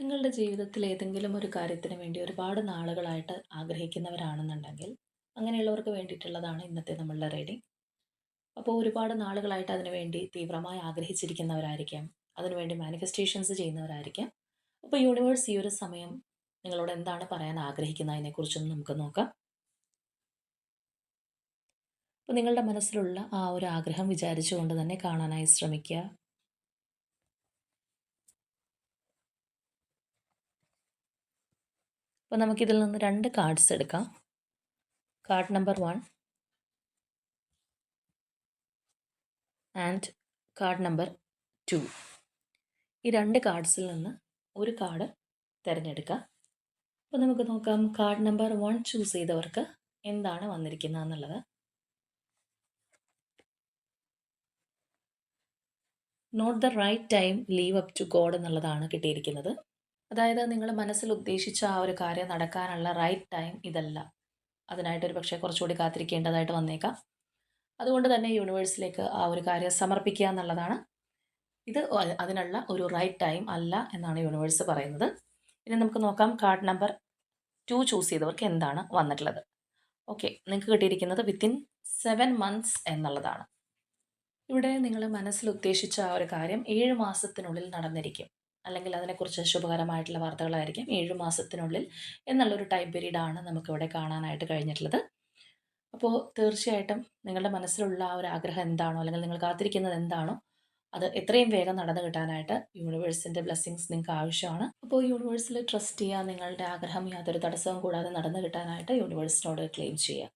നിങ്ങളുടെ ജീവിതത്തിൽ ഏതെങ്കിലും ഒരു കാര്യത്തിന് വേണ്ടി ഒരുപാട് നാളുകളായിട്ട് ആഗ്രഹിക്കുന്നവരാണെന്നുണ്ടെങ്കിൽ അങ്ങനെയുള്ളവർക്ക് വേണ്ടിയിട്ടുള്ളതാണ് ഇന്നത്തെ നമ്മളുടെ റീഡിംഗ്. അപ്പോൾ ഒരുപാട് നാളുകളായിട്ട് അതിനു വേണ്ടി തീവ്രമായി ആഗ്രഹിച്ചിരിക്കുന്നവരായിരിക്കാം, അതിനുവേണ്ടി മാനിഫെസ്റ്റേഷൻസ് ചെയ്യുന്നവരായിരിക്കാം. അപ്പോൾ യൂണിവേഴ്സ് ഈ ഒരു സമയം നിങ്ങളോട് എന്താണ് പറയാൻ ആഗ്രഹിക്കുന്നതിനെക്കുറിച്ചൊന്ന് നമുക്ക് നോക്കാം. അപ്പോൾ നിങ്ങളുടെ മനസ്സിലുള്ള ആ ഒരു ആഗ്രഹം വിചാരിച്ചുകൊണ്ട് തന്നെ കാണാനായി ശ്രമിക്കുക. അപ്പോൾ നമുക്കിതിൽ നിന്ന് 2 കാർഡ്സ് എടുക്കാം. Card number 1 and card number 2. ഈ 2 കാർഡ്സിൽ നിന്ന് ഒരു കാർഡ് തിരഞ്ഞെടുക്കുക. അപ്പോൾ നമുക്ക് നോക്കാം കാർഡ് നമ്പർ 1 ചൂസ് ചെയ്തവർക്ക് എന്താണ് വന്നിരിക്കുന്നത് എന്നുള്ളത്. Not the right time, leave up to God എന്നുള്ളതാണ് കിട്ടിയിരിക്കുന്നത്. അതായത് നിങ്ങൾ മനസ്സിൽ ഉദ്ദേശിച്ച ആ ഒരു കാര്യം നടക്കാനുള്ള റൈറ്റ് ടൈം ഇതല്ല. അതിനായിട്ടൊരു പക്ഷേ കുറച്ചുകൂടി കാത്തിരിക്കേണ്ടതായിട്ട് വന്നേക്കാം. അതുകൊണ്ട് തന്നെ യൂണിവേഴ്സിലേക്ക് ആ ഒരു കാര്യം സമർപ്പിക്കുക എന്നുള്ളതാണ്. ഇത് അതിനുള്ള ഒരു റൈറ്റ് ടൈം അല്ല എന്നാണ് യൂണിവേഴ്സ് പറയുന്നത്. ഇനി നമുക്ക് നോക്കാം കാർഡ് നമ്പർ 2 ചൂസ് ചെയ്തവർക്ക് എന്താണ് വന്നിട്ടുള്ളത്. ഓക്കെ, നിങ്ങൾക്ക് കിട്ടിയിരിക്കുന്നത് വിത്തിൻ 7 മന്ത്സ് എന്നുള്ളതാണ്. ഇവിടെ നിങ്ങൾ മനസ്സിൽ ഉദ്ദേശിച്ച ആ ഒരു കാര്യം 7 മാസത്തിനുള്ളിൽ നടന്നിരിക്കും, അല്ലെങ്കിൽ അതിനെക്കുറിച്ച് ശുഭകരമായിട്ടുള്ള വാർത്തകളായിരിക്കും 7 മാസത്തിനുള്ളിൽ എന്നുള്ളൊരു ടൈം പീരീഡാണ് നമുക്കിവിടെ കാണാനായിട്ട് കഴിഞ്ഞിട്ടുള്ളത്. അപ്പോൾ തീർച്ചയായിട്ടും നിങ്ങളുടെ മനസ്സിലുള്ള ആ ഒരു ആഗ്രഹം എന്താണോ, അല്ലെങ്കിൽ നിങ്ങൾ കാത്തിരിക്കുന്നത് എന്താണോ, അത് എത്രയും വേഗം നടന്നു കിട്ടാനായിട്ട് യൂണിവേഴ്സിൻ്റെ ബ്ലെസ്സിങ്സ് നിങ്ങൾക്ക് ആവശ്യമാണ്. അപ്പോൾ യൂണിവേഴ്സിൽ ട്രസ്റ്റ് ചെയ്യുക. നിങ്ങളുടെ ആഗ്രഹം യാതൊരു തടസ്സവും കൂടാതെ നടന്നു കിട്ടാനായിട്ട് യൂണിവേഴ്സിനോട് ക്ലെയിം ചെയ്യുക.